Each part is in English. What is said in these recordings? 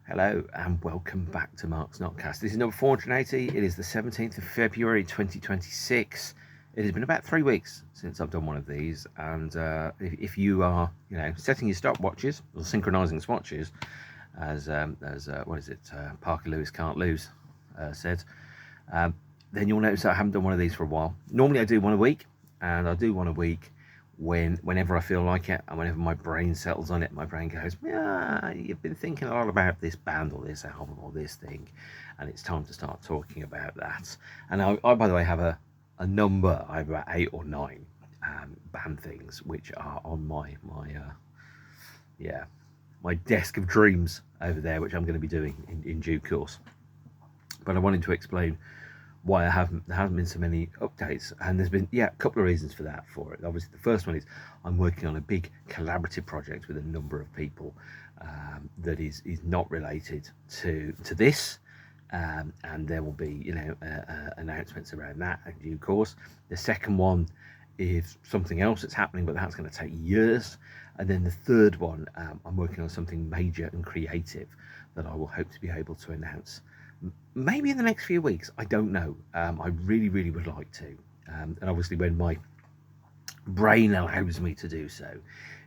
Hello and welcome back to Mark's NOTCAST. This is number 480. It is the 17th of February 2026. It has been about 3 weeks since I've done one of these, and if you are, setting your stopwatches or synchronizing swatches, as what is it? Parker Lewis can't lose said. Then you'll notice that I haven't done one of these for a while. Normally I do one a week, and I do one a week whenever I feel like it, and whenever my brain settles on it. My brain goes, yeah, you've been thinking a lot about this band or this album or this thing, and it's time to start talking about that. And I by the way, have a number. I have about 8 or 9 band things which are on my desk of dreams over there, which I'm going to be doing in due course. But I wanted to explain why there haven't been so many updates, and there's been a couple of reasons for that. Obviously, the first one is I'm working on a big collaborative project with a number of people that is not related to this, and there will be announcements around that in due course. The second one is something else that's happening, but that's going to take years. And then the third one, I'm working on something major and creative that I will hope to be able to announce maybe in the next few weeks. I don't know. I really would like to, and obviously when my brain allows me to do so,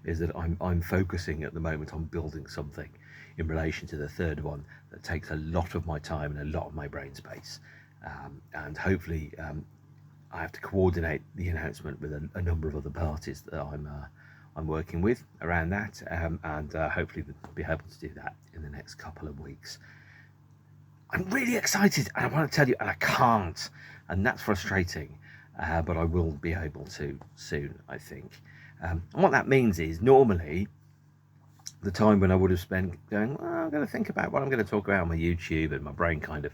is that I'm focusing at the moment on building something in relation to the third one that takes a lot of my time and a lot of my brain space, and hopefully I have to coordinate the announcement with a number of other parties that I'm working with around that, and hopefully we'll be able to do that in the next couple of weeks. I'm really excited, and I want to tell you, and I can't, and that's frustrating, but I will be able to soon, I think. And what that means is, normally, the time when I would have spent going, well, I'm going to think about what I'm going to talk about on my YouTube, and my brain kind of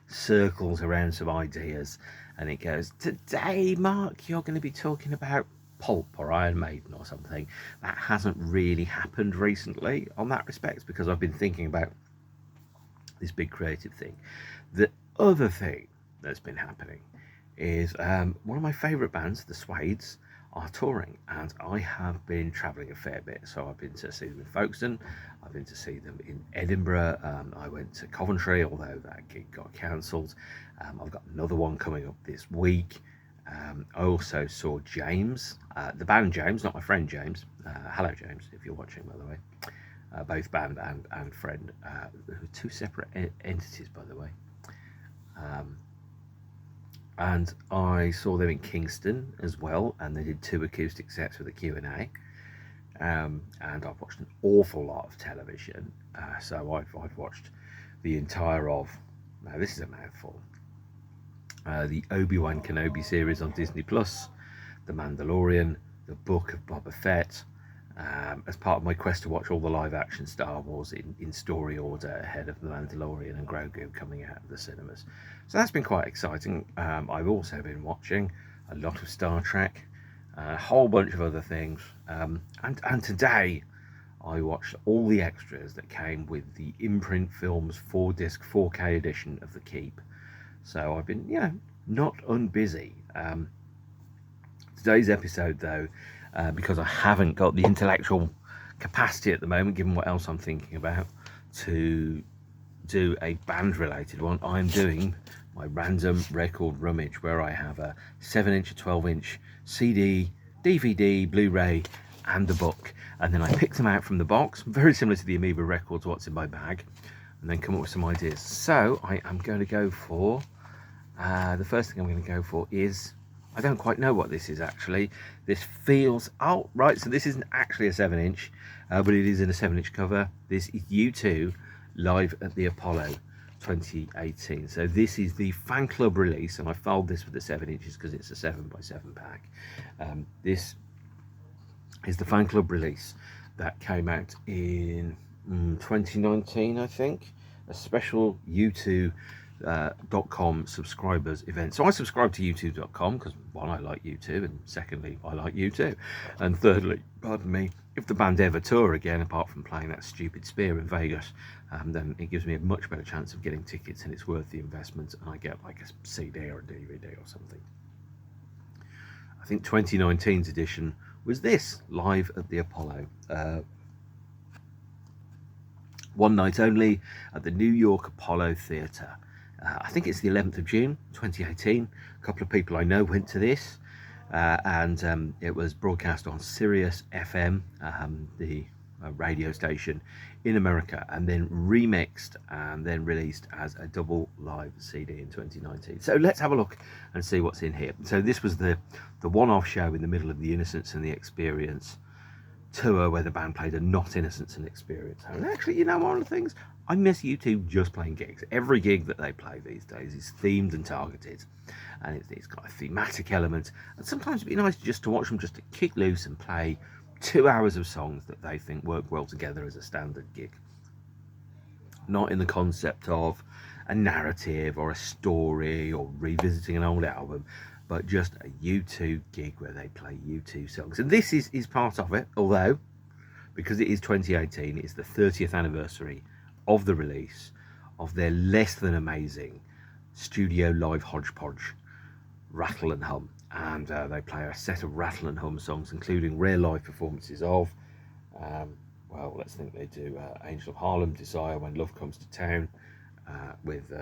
circles around some ideas, and it goes, today, Mark, you're going to be talking about Pulp or Iron Maiden or something. That hasn't really happened recently on that respect, because I've been thinking about this big creative thing. The other thing that's been happening is one of my favourite bands, the Suedes, are touring, and I have been travelling a fair bit. So I've been to see them in Folkestone, I've been to see them in Edinburgh, I went to Coventry, although that gig got cancelled. I've got another one coming up this week. I also saw James, the band James, not my friend James. Hello James, if you're watching, by the way. Both band and friend, two separate entities, by the way. And I saw them in Kingston as well, and they did 2 acoustic sets with a Q&A. And I've watched an awful lot of television. So I've watched the entire of, now this is a mouthful, the Obi-Wan Kenobi series on Disney+, The Mandalorian, the Book of Boba Fett, as part of my quest to watch all the live action Star Wars in story order ahead of The Mandalorian and Grogu coming out of the cinemas. So that's been quite exciting. I've also been watching a lot of Star Trek, a whole bunch of other things, and today I watched all the extras that came with the Imprint Films 4-disc 4K edition of The Keep. So I've been, not unbusy. Today's episode, though, because I haven't got the intellectual capacity at the moment, given what else I'm thinking about, to do a band-related one, I'm doing my Random Record Rummage, where I have a 7-inch, a 12-inch CD, DVD, Blu-ray, and a book. And then I pick them out from the box, very similar to the Amoeba Records What's in My Bag, and then come up with some ideas. So I am going to go for, the first thing I'm going to go for is, I don't quite know what this is actually. This feels, oh right, so this isn't actually a 7-inch, but it is in a 7-inch cover. This is U2 live at the Apollo 2018. So this is the fan club release, and I filed this with the 7 inches because it's a 7x7 pack. This is the fan club release that came out in 2019, I think. A special U2 .com subscribers event. So I subscribe to youtube.com because, one, I like U2, and secondly, I like U2, and thirdly, pardon me, if the band ever tour again, apart from playing that stupid Sphere in Vegas, then it gives me a much better chance of getting tickets, and it's worth the investment, and I get like a CD or a DVD or something. I think 2019's edition was this, live at the Apollo. one night only at the New York Apollo Theatre. I think it's the 11th of June 2018. A couple of people I know went to this, and it was broadcast on Sirius FM, the radio station in America, and then remixed and then released as a double live CD in 2019. So let's have a look and see what's in here. So this was the one-off show in the middle of the Innocence and the Experience tour, where the band played a Not Innocence and Experience. And actually, you know, one of the things, I miss U2 just playing gigs. Every gig that they play these days is themed and targeted, and it's got a thematic element, and sometimes it'd be nice just to watch them just to kick loose and play 2 hours of songs that they think work well together as a standard gig. Not in the concept of a narrative or a story or revisiting an old album, but just a U2 gig where they play U2 songs. And this is part of it, although, because it is 2018, it's the 30th anniversary of the release of their less than amazing studio live hodgepodge, Rattle and Hum. And they play a set of Rattle and Hum songs, including rare live performances of, well, let's think they do Angel of Harlem, Desire, When Love Comes to Town, with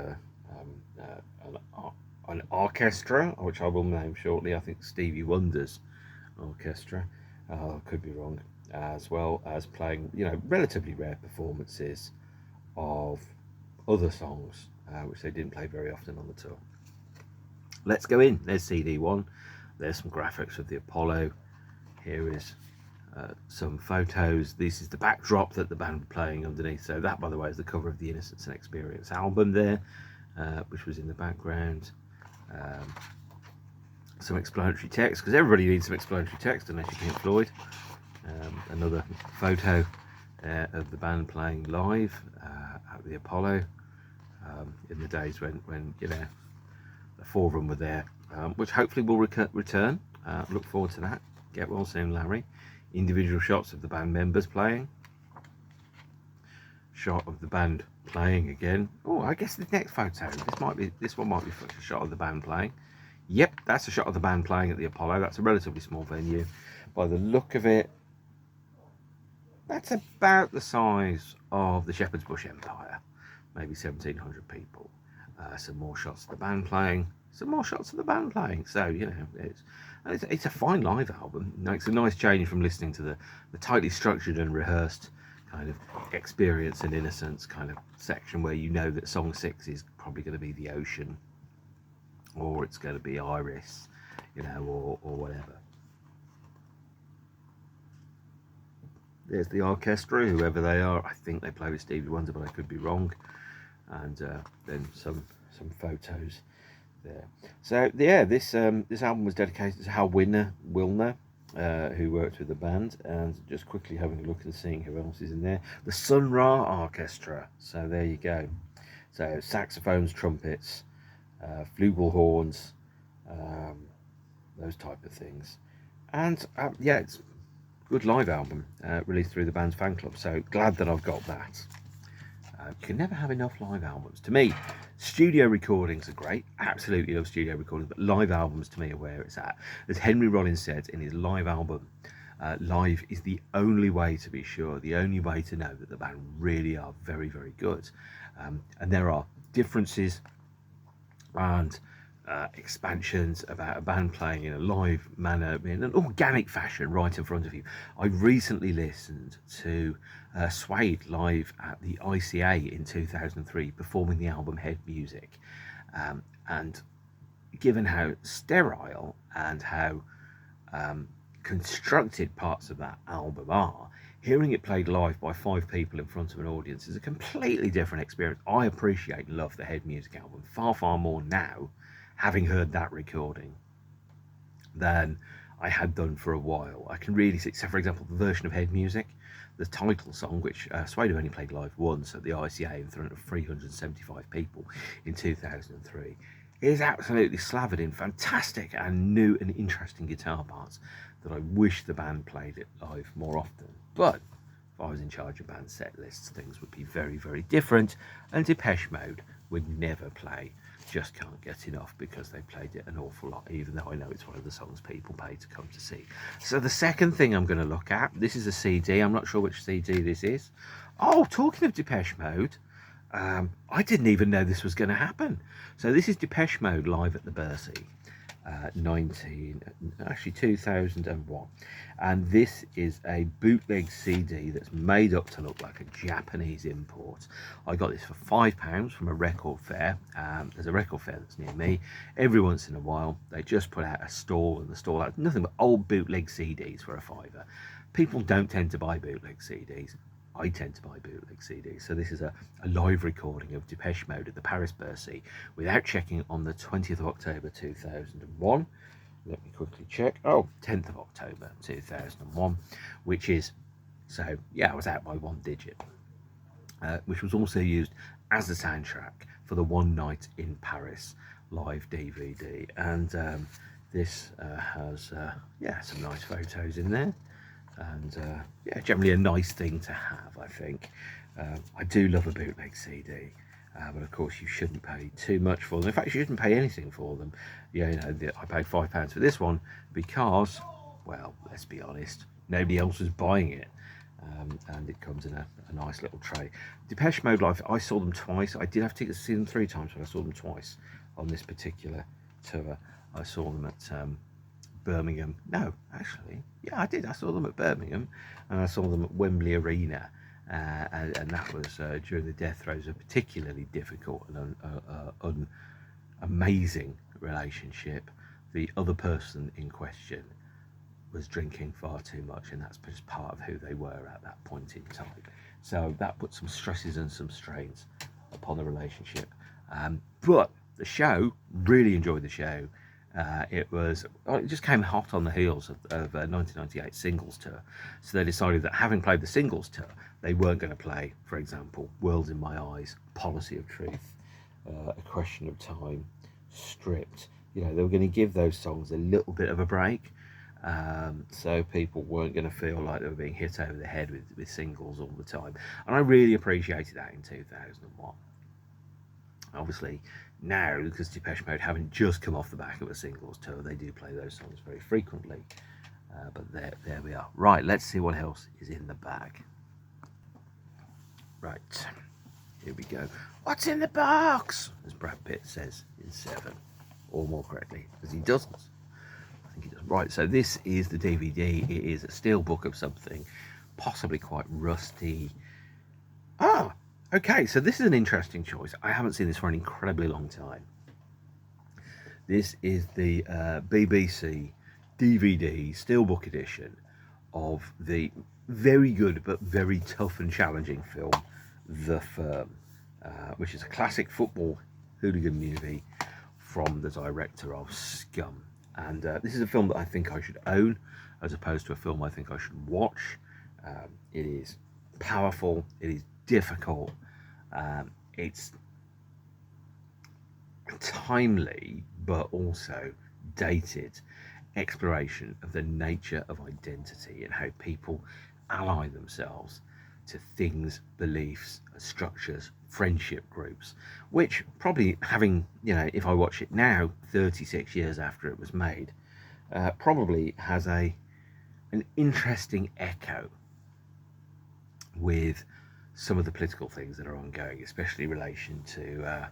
an orchestra, which I will name shortly. I think Stevie Wonder's orchestra, could be wrong, as well as playing, you know, relatively rare performances of other songs, which they didn't play very often on the tour. Let's go in. There's CD one. There's some graphics of the Apollo. Here is some photos. This is the backdrop that the band were playing underneath. So that, by the way, is the cover of the Innocence and Experience album there, which was in the background. Some explanatory text, because everybody needs some explanatory text unless you're Pink Floyd. Another photo of the band playing live at the Apollo in the days when you know, the four of them were there, which hopefully will return. Look forward to that. Get well soon, Larry. Individual shots of the band members playing. Shot of the band playing again. Oh, I guess the next photo, this one might be a shot of the band playing. Yep, that's a shot of the band playing at the Apollo. That's a relatively small venue. By the look of it, that's about the size of the Shepherd's Bush Empire, maybe 1,700 people. Some more shots of the band playing, some more shots of the band playing. So, you know, it's a fine live album. It's a nice change from listening to the tightly structured and rehearsed kind of Experience and Innocence kind of section, where you know that song 6 is probably going to be The Ocean, or it's going to be Iris, you know, or whatever. There's the orchestra, whoever they are. I think they play with Stevie Wonder, but I could be wrong. And then some photos there. So yeah, this album was dedicated to Hal Wilner, who worked with the band. And just quickly having a look and seeing who else is in there. The Sun Ra Orchestra. So there you go. So saxophones, trumpets, flugelhorns, those type of things. And yeah, it's a good live album, released through the band's fan club. So glad that I've got that. You can never have enough live albums. To me, studio recordings are great. Absolutely love studio recordings, but live albums to me are where it's at. As Henry Rollins said in his live album, live is the only way to be sure, the only way to know that the band really are very, very good. And there are differences and expansions about a band playing in a live manner, in an organic fashion, right in front of you. I recently listened to Suede live at the ICA in 2003, performing the album Head Music, and given how sterile and how constructed parts of that album are, hearing it played live by 5 people in front of an audience is a completely different experience. I appreciate and love the Head Music album far, far more now, having heard that recording, than I had done for a while. I can really see, so for example, the version of Head Music, the title song, which Suede only played live once at the ICA in front of 375 people in 2003, is absolutely slathered in fantastic and new and interesting guitar parts that I wish the band played it live more often. But if I was in charge of band set lists, things would be very, very different, and Depeche Mode would never play just can't get enough because they played it an awful lot, even though I know it's one of the songs people pay to come to see. So the second thing I'm going to look at, this is a CD. I'm not sure which CD this is. Oh, talking of Depeche Mode, I didn't even know this was going to happen. So this is Depeche Mode live at the Bercy, 2001, and this is a bootleg CD that's made up to look like a Japanese import. I got this for £5 from a record fair. There's a record fair that's near me. Every once in a while they just put out a stall, and the stall has nothing but old bootleg CDs for a £5. People don't tend to buy bootleg CDs. I tend to buy bootleg CDs. So this is a live recording of Depeche Mode at the Paris Bercy without checking on the 20th of October 2001. Let me quickly check. Oh, 10th of October 2001, which is, so yeah, I was out by 1 digit, which was also used as the soundtrack for the One Night in Paris live DVD. And this has, yeah, some nice photos in there. And yeah, generally a nice thing to have, I think. I do love a bootleg CD, but of course you shouldn't pay too much for them. In fact, you shouldn't pay anything for them. Yeah, you know, I paid £5 for this one because, well, let's be honest, nobody else was buying it. And it comes in a nice little tray. Depeche Mode Live, I saw them twice. I did have tickets to see them 3 times, but I saw them twice on this particular tour. I saw them at Birmingham. No, actually, yeah, I did. I saw them at Birmingham, and I saw them at Wembley Arena, and that was during the death throes of a particularly difficult and amazing relationship. The other person in question was drinking far too much, and that's just part of who they were at that point in time. So that put some stresses and some strains upon the relationship. But the show, really enjoyed the show. It just came hot on the heels of 1998 singles tour. So they decided that, having played the singles tour, they weren't going to play, for example, Worlds in My Eyes, Policy of Truth, A Question of Time, Stripped. You know, they were going to give those songs a little bit of a break, so people weren't going to feel like they were being hit over the head with singles all the time. And I really appreciated that in 2001. Obviously, now, because Depeche Mode haven't just come off the back of a singles tour, they do play those songs very frequently. But there we are. Right, let's see what else is in the bag. Right, here we go. What's in the box? As Brad Pitt says in Seven, or more correctly, as he doesn't. I think he does. Right, so this is the DVD. It is a steel book of something, possibly quite rusty. Ah! Okay, so this is an interesting choice. I haven't seen this for an incredibly long time. This is the BBC DVD Steelbook edition of the very good but very tough and challenging film The Firm, which is a classic football hooligan movie from the director of Scum. And this is a film that I think I should own, as opposed to a film I think I should watch. It is powerful, it is difficult, it's timely but also dated exploration of the nature of identity and how people ally themselves to things, beliefs, structures, friendship groups, which probably, having, you know, if I watch it now 36 years after it was made, probably has an interesting echo with some of the political things that are ongoing, especially in relation to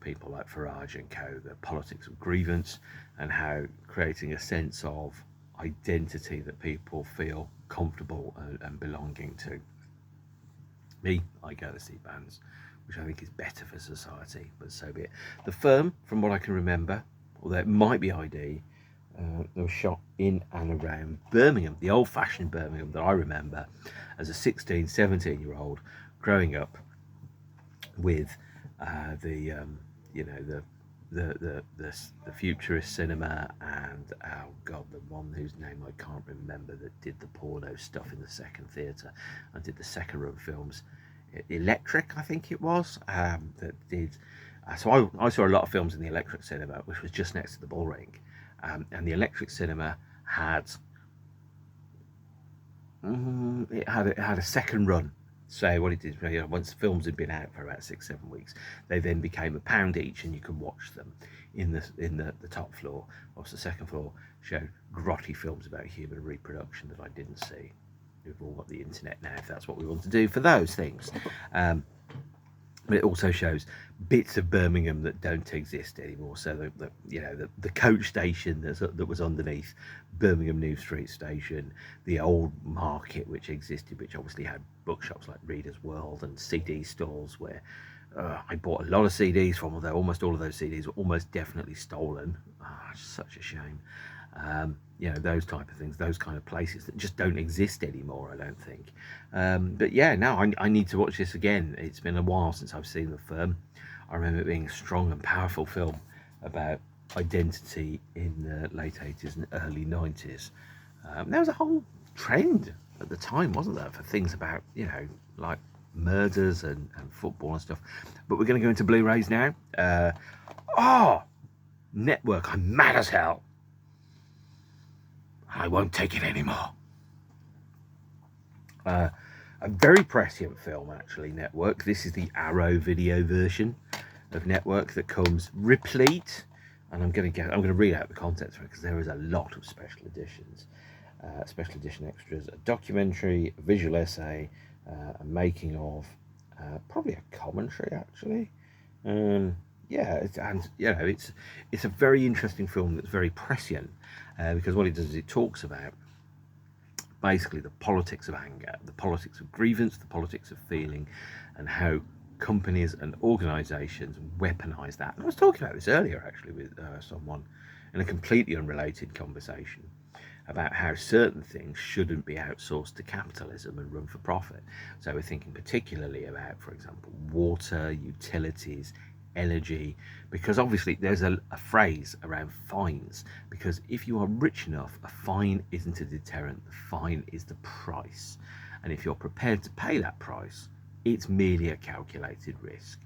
people like Farage and co, the politics of grievance, and how creating a sense of identity that people feel comfortable and belonging to. Me, I go to see bands, which I think is better for society, but so be it. The Firm, from what I can remember, although it might be ID, they were shot in and around Birmingham, the old-fashioned Birmingham that I remember as a 16, 17-year-old growing up with the futurist cinema and, oh god, the one whose name I can't remember that did the porno stuff in the second theatre and did the second run films, Electric, I think it was, that did. So I saw a lot of films in the Electric Cinema, which was just next to the Bull Ring, and the Electric Cinema had it had a second run So what it did, once the films had been out for about 6-7 weeks, they then became £1 each, and you could watch them in the top floor. Whilst the second floor showed grotty films about human reproduction that I didn't see. We've all got the internet now, if that's what we want to do for those things. But it also shows bits of Birmingham that don't exist anymore. So the coach station that was underneath Birmingham New Street Station, the old market which existed, which obviously had bookshops like Reader's World and CD stalls where I bought a lot of CDs from, although almost all of those CDs were almost definitely stolen. Such a shame. Those type of things, those kind of places that just don't exist anymore, I don't think. But yeah, no, I need to watch this again. It's been a while since I've seen The Firm. I remember it being a strong and powerful film about identity in the late 80s and early 90s. There was a whole trend at the time, wasn't there, for things about, like murders and football and stuff. But we're going to go into Blu-rays now. Network, I'm mad as hell. I won't take it anymore. A very prescient film, actually, Network. This is the Arrow video version of Network that comes replete, and I'm going to read out the contents for it because there is a lot of special editions, special edition extras, a documentary, a visual essay, a making of, probably a commentary actually. It's a very interesting film that's very prescient. Because what it does is it talks about basically the politics of anger, the politics of grievance, the politics of feeling, and how companies and organisations weaponise that. And I was talking about this earlier actually with someone in a completely unrelated conversation about how certain things shouldn't be outsourced to capitalism and run for profit. So we're thinking particularly about, for example, water, utilities, energy, because obviously there's a phrase around fines, because if you are rich enough, a fine isn't a deterrent, the fine is the price, and if you're prepared to pay that price, it's merely a calculated risk.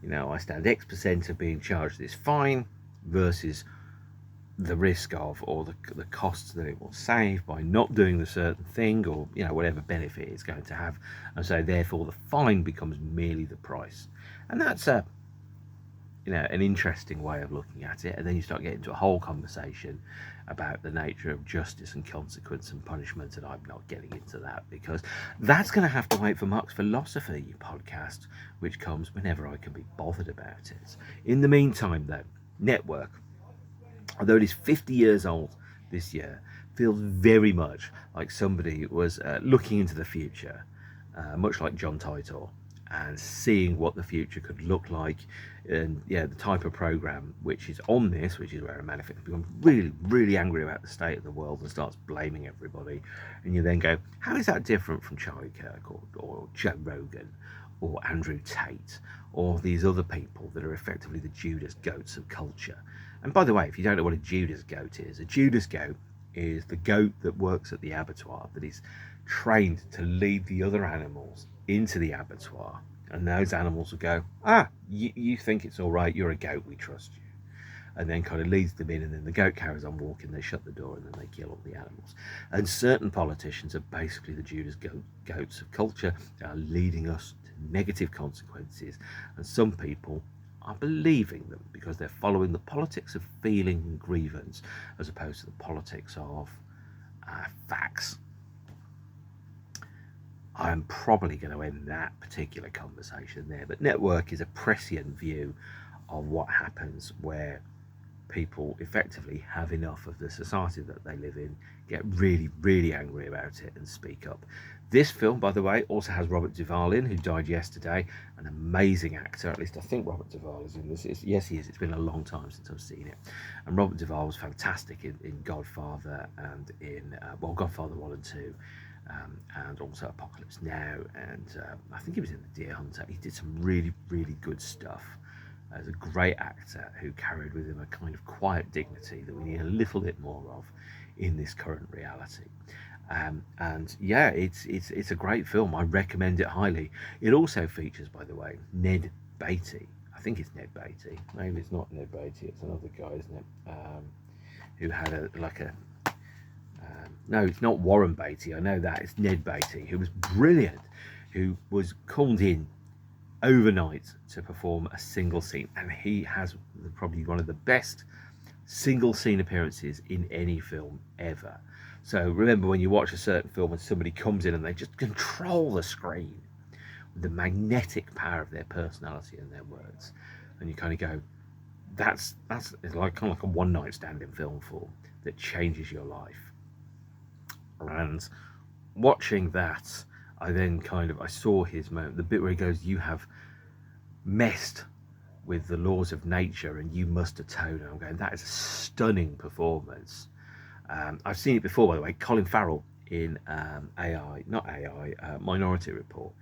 I stand X% of being charged this fine versus the risk of, or the costs that it will save by not doing the certain thing, or whatever benefit it's going to have, and so therefore the fine becomes merely the price. And that's an interesting way of looking at it. And then you start getting into a whole conversation about the nature of justice and consequence and punishment, and I'm not getting into that because that's going to have to wait for Mark's Philosophy podcast, which comes whenever I can be bothered about it. In the meantime though, Network, although it is 50 years old this year, feels very much like somebody was looking into the future, much like John Titor, and seeing what the future could look like, and the type of program which is on this, which is where a manufacturer becomes really, really angry about the state of the world and starts blaming everybody, and you then go, how is that different from Charlie Kirk or Joe Rogan or Andrew Tate or these other people that are effectively the Judas goats of culture? And by the way, if you don't know what a Judas goat is the goat that works at the abattoir, that is trained to lead the other animals into the abattoir, and those animals will go, you think it's all right, you're a goat, we trust you, and then kind of leads them in, and then the goat carries on walking, they shut the door, and then they kill all the animals. And certain politicians are basically the Judas goats of culture, are leading us to negative consequences, and some people are believing them because they're following the politics of feeling and grievance as opposed to the politics of facts. I'm probably going to end that particular conversation there, but Network is a prescient view of what happens where people effectively have enough of the society that they live in, get really, really angry about it and speak up. This film, by the way, also has Robert Duvall in, who died yesterday, an amazing actor. At least I think Robert Duvall is in this. Yes, he is. It's been a long time since I've seen it. And Robert Duvall was fantastic in Godfather and in, Godfather 1 and 2. And also Apocalypse Now, and I think he was in The Deer Hunter. He did some really, really good stuff. As a great actor who carried with him a kind of quiet dignity that we need a little bit more of in this current reality. It's a great film. I recommend it highly. It also features, by the way, Ned Beatty. I think it's Ned Beatty. Maybe it's not Ned Beatty. It's another guy, isn't it? Who had no, it's not Warren Beatty. I know that. It's Ned Beatty, who was brilliant who was called in overnight to perform a single scene, and he has probably one of the best single scene appearances in any film ever. So remember, when you watch a certain film and somebody comes in and they just control the screen with the magnetic power of their personality and their words, and you kind of go, that's like kind of like a one night stand in film form that changes your life. And watching that, I saw his moment, the bit where he goes, "You have messed with the laws of nature and you must atone." And I'm going, that is a stunning performance. I've seen it before, by the way. Colin Farrell in Minority Report.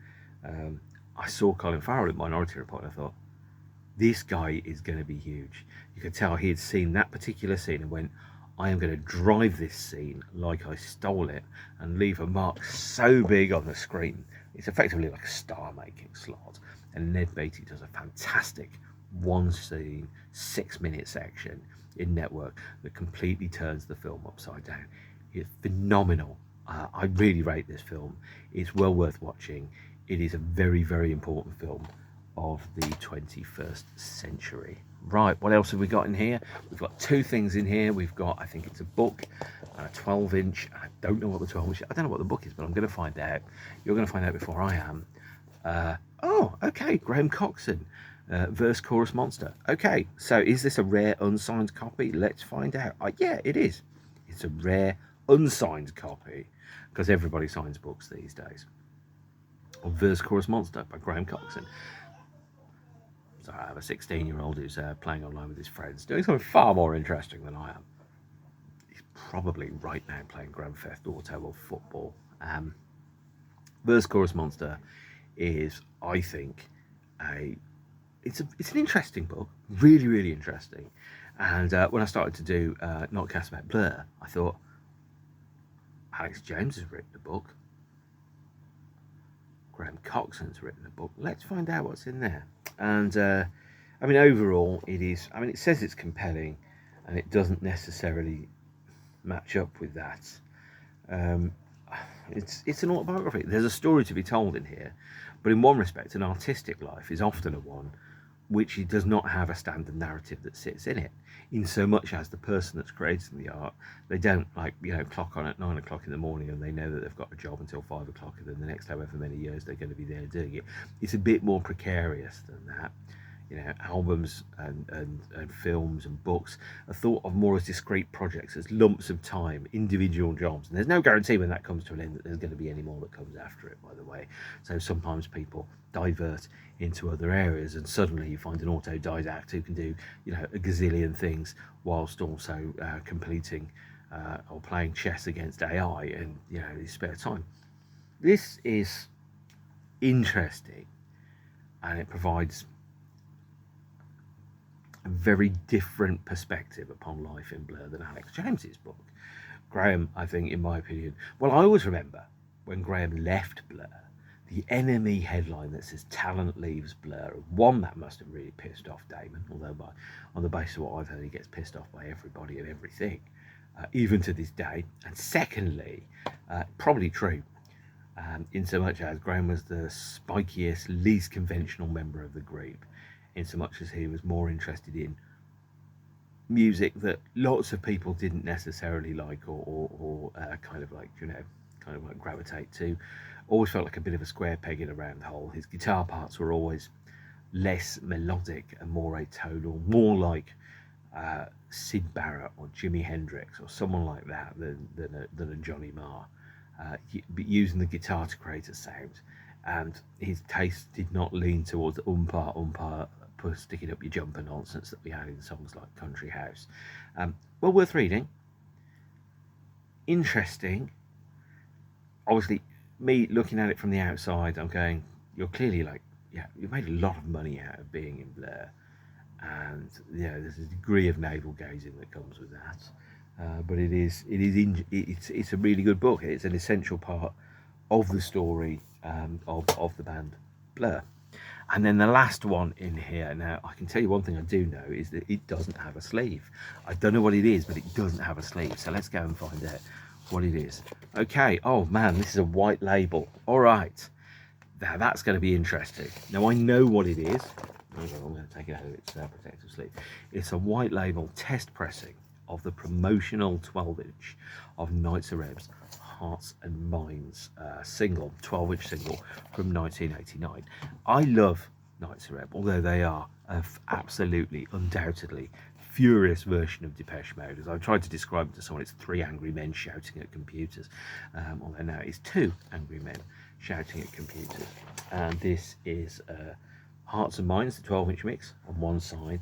I saw Colin Farrell in Minority Report and I thought, this guy is going to be huge. You could tell he had seen that particular scene and went, I am going to drive this scene like I stole it and leave a mark so big on the screen. It's effectively like a star-making slot. And Ned Beatty does a fantastic one scene, 6-minute section in Network that completely turns the film upside down. It's phenomenal. I really rate this film. It's well worth watching. It is a very, very important film of the 21st century. Right, what else have we got in here? We've got 2 things in here. We've got, I think it's a book and a 12-inch. I don't know what the 12-inch, I don't know what the book is, but I'm going to find out. You're going to find out before I am. Oh, okay, Graham Coxon, Verse Chorus Monster. Okay, so is this a rare unsigned copy? Let's find out. Yeah, it is. It's a rare unsigned copy, because everybody signs books these days. Of Verse Chorus Monster by Graham Coxon. So I have a 16-year-old who's playing online with his friends, doing something far more interesting than I am. He's probably right now playing Grand Theft Auto or football. Verse Chorus Monster is, I think, it's an interesting book, really, really interesting. And when I started to do NOTCAST about Blur, I thought, Alex James has written a book, Graham Coxon's written a book. Let's find out what's in there. And I mean, overall, it says it's compelling, and it doesn't necessarily match up with that. It's an autobiography. There's a story to be told in here, but in one respect, an artistic life is often a one which it does not have a standard narrative that sits in it, in so much as the person that's creating the art, they don't clock on at 9 o'clock in the morning and they know that they've got a job until 5 o'clock, and then the next however many years they're going to be there doing it. It's a bit more precarious than that. Albums and films and books are thought of more as discrete projects, as lumps of time, individual jobs. And there's no guarantee when that comes to an end that there's going to be any more that comes after it, by the way. So sometimes people divert into other areas, and suddenly you find an autodidact who can do, a gazillion things whilst also completing or playing chess against AI in, his spare time. This is interesting, and it provides a very different perspective upon life in Blur than Alex James's book. Graham, I think, in my opinion, well, I always remember when Graham left Blur, the NME headline that says "Talent leaves Blur." One, that must have really pissed off Damon, although on the basis of what I've heard, he gets pissed off by everybody and everything, even to this day. And secondly, probably true, in so much as Graham was the spikiest, least conventional member of the group, in so much as he was more interested in music that lots of people didn't necessarily like or kind of gravitate to. Always felt like a bit of a square peg in a round hole. His guitar parts were always less melodic and more atonal, more like Syd Barrett or Jimi Hendrix or someone like that than a Johnny Marr, using the guitar to create a sound. And his taste did not lean towards the umpire, sticking up your jumper nonsense that we had in songs like Country House. Well worth reading. Interesting. Obviously, me looking at it from the outside, I'm going, you're clearly you've made a lot of money out of being in Blur, and there's a degree of navel gazing that comes with that. But it's a really good book. It's an essential part of the story of the band Blur. And then the last one in here, now I can tell you one thing I do know, is that it doesn't have a sleeve. I don't know what it is, but it doesn't have a sleeve. So let's go and find out what it is. Okay, oh man, this is a white label. All right, now that's going to be interesting. Now I know what it is. I'm going to take it out of its protective sleeve. It's a white label test pressing of the promotional 12-inch of Knights of Reb's Hearts and Minds single, 12-inch single from 1989. I love Knights of Reb, although they are absolutely, undoubtedly furious version of Depeche Mode. As I've tried to describe it to someone, it's 3 angry men shouting at computers. Although now it's 2 angry men shouting at computers. And this is Hearts and Minds, the 12-inch mix on one side,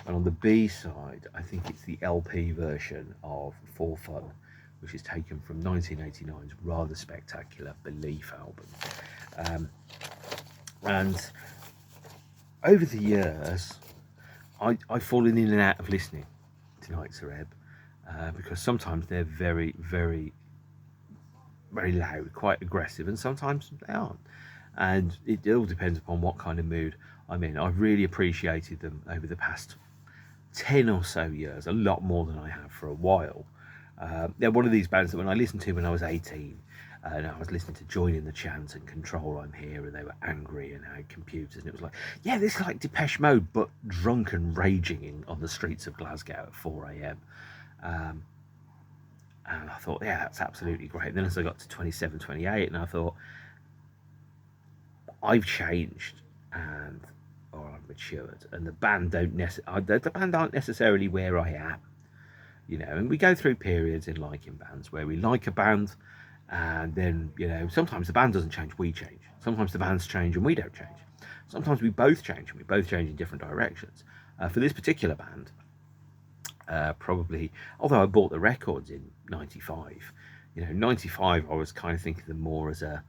and on the B side I think it's the LP version of For Fun, which is taken from 1989's rather spectacular Belief album. And over the years I've fallen in and out of listening to Knights of Reb because sometimes they're very, very, very loud, quite aggressive, and sometimes they aren't. And it all depends upon what kind of mood I'm in. I've really appreciated them over the past 10 or so years, a lot more than I have for a while. They're one of these bands that when I listened to when I was 18, and I was listening to Join in the Chant and Control I'm Here, and they were angry and had computers, and it was like, yeah, this is like Depeche Mode, but drunk and raging on the streets of Glasgow at 4 a.m. And I thought, yeah, that's absolutely great. And then as I got to 27, 28, and I thought, I've changed or I've matured, and the band aren't necessarily where I am, you know. And we go through periods in liking bands where we like a band, and then, you know, sometimes the band doesn't change, we change. Sometimes the bands change and we don't change. Sometimes we both change and we both change in different directions. For this particular band, probably, although I bought the records in 95, you know, 95 I was kind of thinking of them more as a,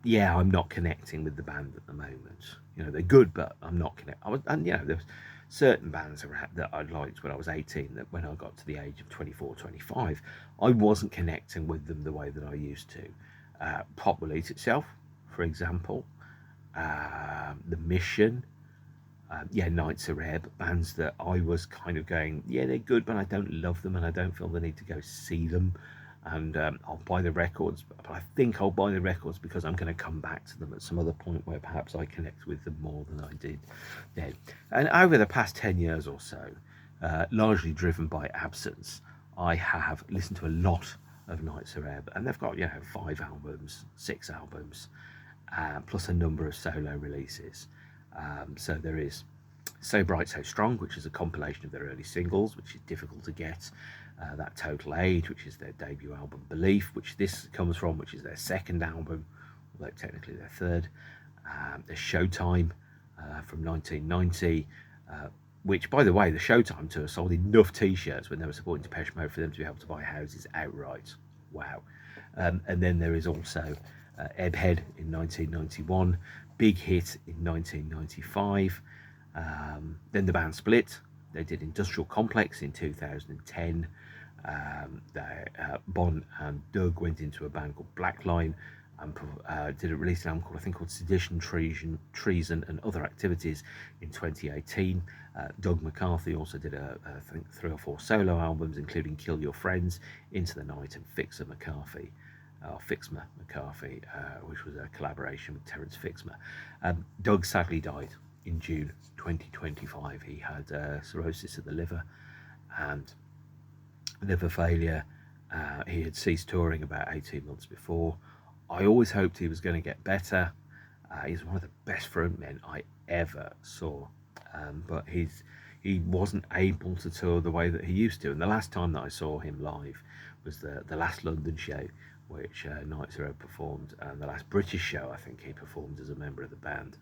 yeah, I'm not connecting with the band at the moment. You know, they're good, but I'm not connecting. And, you know, there was certain bands that I liked when I was 18 that when I got to the age of 24, 25, I wasn't connecting with them the way that I used to. Pop Release itself, for example, The Mission, Knights of Reb, bands that I was kind of going, yeah, they're good, but I don't love them and I don't feel the need to go see them. And I'll buy the records, but I think I'll buy the records because I'm going to come back to them at some other point where perhaps I connect with them more than I did then. And over the past 10 years or so, largely driven by absence, I have listened to a lot of Knights of Reb, and they've got, you know, 5 albums, 6 albums, plus a number of solo releases. So there is So Bright So Strong, which is a compilation of their early singles, which is difficult to get. That Total Age, which is their debut album. Belief, which this comes from, which is their second album, although technically their third. There's Showtime from 1990, which, by the way, the Showtime tour sold enough t-shirts when they were supporting Depeche Mode for them to be able to buy houses outright. Wow. And then there is also Ebbhead in 1991, Big Hit in 1995. Then the band split. They did Industrial Complex in 2010. Bon and Doug went into a band called Blackline and did a release album called Sedition, Treason and Other Activities in 2018. Doug McCarthy also did I think 3 or 4 solo albums, including Kill Your Friends, Into the Night, and Fixma McCarthy, which was a collaboration with Terence Fixma. Doug sadly died in June 2025. He had cirrhosis of the liver and liver failure. He had ceased touring about 18 months before. I always hoped he was going to get better. He's one of the best frontmen I ever saw, but he wasn't able to tour the way that he used to. And the last time that I saw him live was the last London show, which Knights of Red performed, and the last British show I think he performed as a member of the band,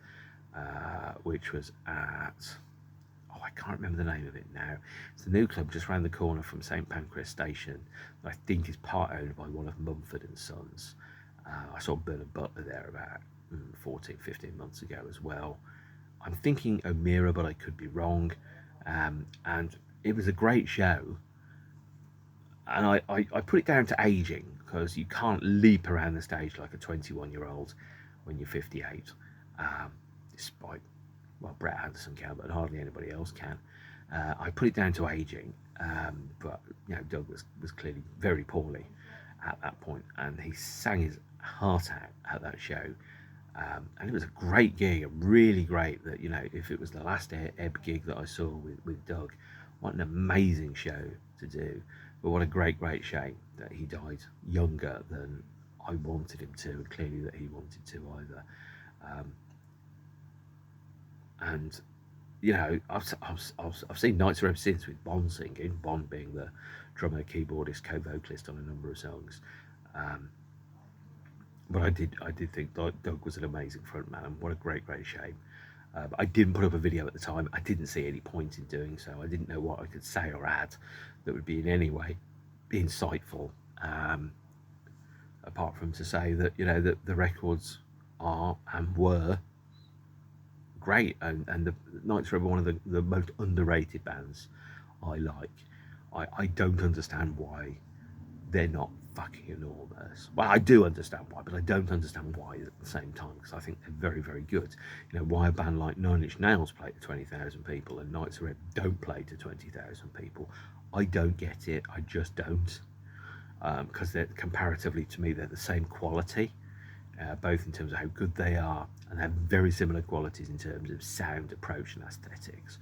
which was at, I can't remember the name of it now. It's the new club just round the corner from St Pancras Station. I think is part owned by one of Mumford and Sons. I saw Bernard Butler there about 14, 15 months ago as well. I'm thinking O'Meara, but I could be wrong. And it was a great show. And I put it down to aging, because you can't leap around the stage like a 21-year-old when you're 58. Despite, well, Brett Anderson can, but hardly anybody else can. I put it down to aging, but you know, Doug was clearly very poorly at that point, and he sang his heart out at that show. And it was a great gig, really great. That, you know, if it was the last Ebb gig that I saw with Doug, what an amazing show to do. But what a great shame that he died younger than I wanted him to, and clearly that he wanted to either. And you know, I've seen Nights of Ebb since with Bond singing, Bond being the drummer, keyboardist, co-vocalist on a number of songs. But I did think Doug was an amazing frontman, and what a great shame. I didn't put up a video at the time. I didn't see any point in doing so. I didn't know what I could say or add that would be in any way insightful, apart from to say that, you know, that the records are and were great, and the Nights are one of the most underrated bands I like. I don't understand why they're not fucking enormous. Well, I do understand why, but I don't understand why at the same time, because I think they're very good. You know, why a band like Nine Inch Nails play to 20,000 people and Nights of Red don't play to 20,000 people? I don't get it. I just don't. Because they're, comparatively to me, they're the same quality, both in terms of how good they are, and have very similar qualities in terms of sound, approach, and aesthetics.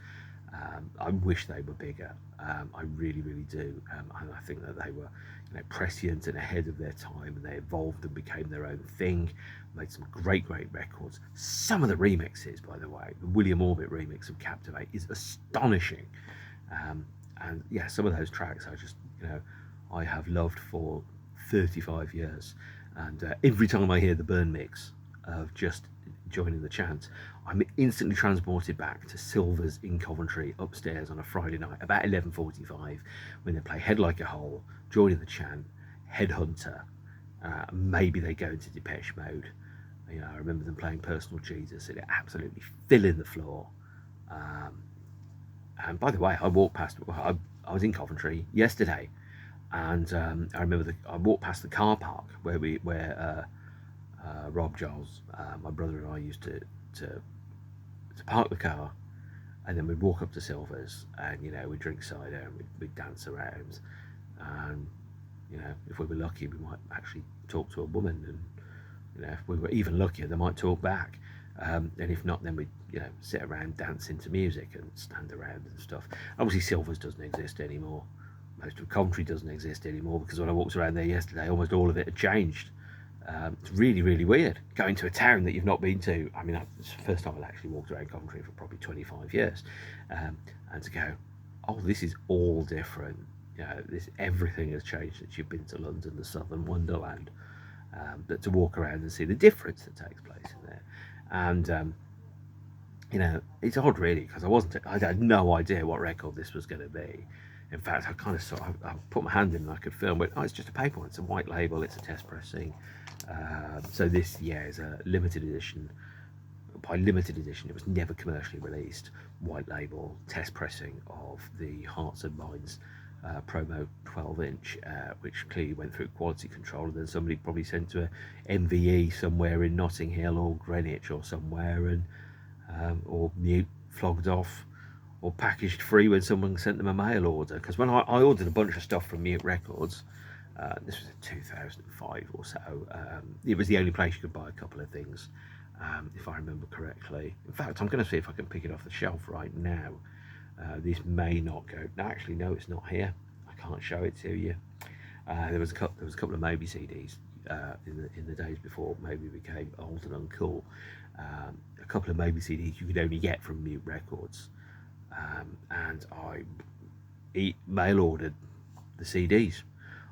I wish they were bigger. I really do. And I think that they were, you know, prescient and ahead of their time, and they evolved and became their own thing. Made some great records. Some of the remixes, by the way, the William Orbit remix of Captivate is astonishing. And yeah, some of those tracks I just, you know, I have loved for 35 years. And every time I hear the Burn mix of just joining the chant, I'm instantly transported back to Silver's in Coventry upstairs on a Friday night about 11:45 when they play Head Like a Hole, joining the chant, Headhunter, maybe they go into Depeche Mode. You know, I remember them playing Personal Jesus, and it absolutely filling the floor. And by the way, I walked past, I was in Coventry yesterday, and I remember I walked past the car park where Rob Giles, my brother, and I used to park the car, and then we'd walk up to Silver's, and, you know, we'd drink cider and we'd dance around, and, you know, if we were lucky, we might actually talk to a woman, and, you know, if we were even luckier, they might talk back. And if not, then we'd, you know, sit around dancing to music and stand around and stuff. Obviously Silver's doesn't exist anymore. Most of Coventry doesn't exist anymore, because when I walked around there yesterday, almost all of it had changed. It's really weird going to a town that you've not been to. I mean, it's the first time I've actually walked around Coventry for probably 25 years, and to go, oh, this is all different. You know, everything has changed since you've been to London, the Southern Wonderland. But to walk around and see the difference that takes place in there, and you know, it's odd really, because I had no idea what record this was going to be. In fact, I kind of I put my hand in and I could film it. Oh, it's just a paper one. It's a white label. It's a test pressing. So this, yeah, is a limited edition. By limited edition, it was never commercially released. White label test pressing of the Hearts and Minds promo 12-inch, which clearly went through quality control, and then somebody probably sent to a MVE somewhere in Notting Hill or Greenwich or somewhere, and or Mute flogged off, or packaged free when someone sent them a mail order. Because when I ordered a bunch of stuff from Mute Records, this was in 2005 or so, it was the only place you could buy a couple of things, if I remember correctly. In fact, I'm going to see if I can pick it off the shelf right now. This may not go. No, actually, no, it's not here. I can't show it to you. There was a couple of Moby CDs in the days before Moby became old and uncool. A couple of Moby CDs you could only get from Mute Records. And I mail ordered the CDs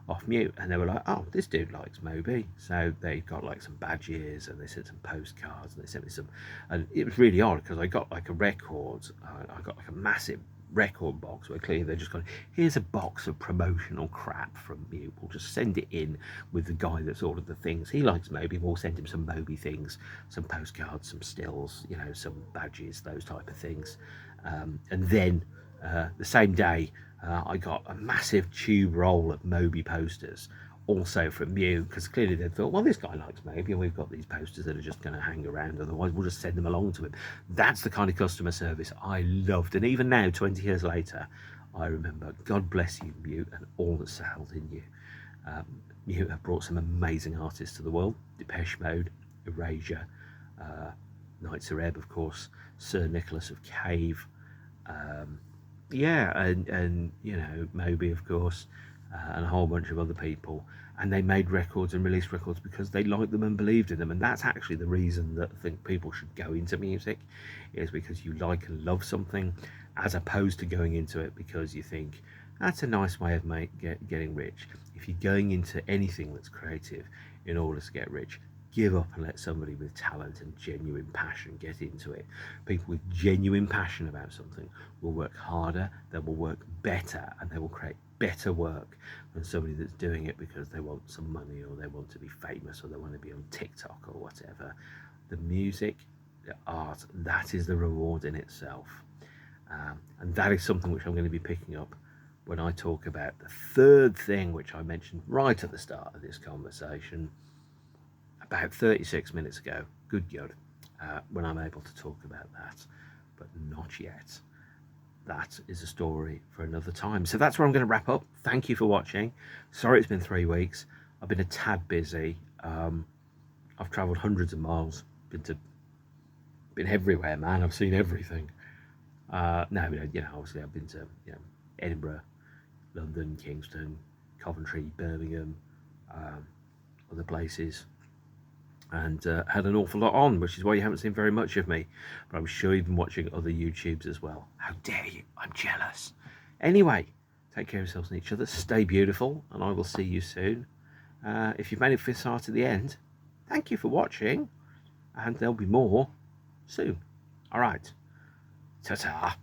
off Mute, and they were like, oh, this dude likes Moby, so they got like some badges, and they sent some postcards, and they sent me some, and it was really odd because I got like a record, I got like a massive record box where clearly they're just going, here's a box of promotional crap from Mute, we'll just send it in with the guy that's ordered the things, he likes Moby, we'll send him some Moby things, some postcards, some stills, you know, some badges, those type of things. And then the same day I got a massive tube roll of Moby posters, also from Mute, because clearly they thought, well, this guy likes Moby, and we've got these posters that are just going to hang around, otherwise we'll just send them along to him. That's the kind of customer service I loved, and even now, 20 years later, I remember, God bless you, Mute, and all that's held in you. Mute have brought some amazing artists to the world: Depeche Mode, Erasure, Knights of Ebb, of course, Sir Nicholas of Cave, yeah, and you know, Moby, of course, and a whole bunch of other people. And they made records and released records because they liked them and believed in them. And that's actually the reason that I think people should go into music, is because you like and love something, as opposed to going into it because you think that's a nice way of getting rich. If you're going into anything that's creative in order to get rich, give up and let somebody with talent and genuine passion get into it. People with genuine passion about something will work harder, they will work better, and they will create better work than somebody that's doing it because they want some money, or they want to be famous, or they want to be on TikTok or whatever. The music, the art, that is the reward in itself. And that is something which I'm going to be picking up when I talk about the third thing, which I mentioned right at the start of this conversation, about 36 minutes ago. Good God, when I'm able to talk about that, but not yet. That is a story for another time. So that's where I'm going to wrap up. Thank you for watching. Sorry it's been 3 weeks. I've been a tad busy. I've travelled hundreds of miles. Been everywhere, man. I've seen everything. No, you know, obviously I've been to, you know, Edinburgh, London, Kingston, Coventry, Birmingham, other places, and had an awful lot on, which is why you haven't seen very much of me. But I'm sure you've been watching other YouTubes as well. How dare you? I'm jealous. Anyway, take care of yourselves and each other. Stay beautiful, and I will see you soon. If you've made it this far to the end, thank you for watching, and there'll be more soon. All right. Ta-ta.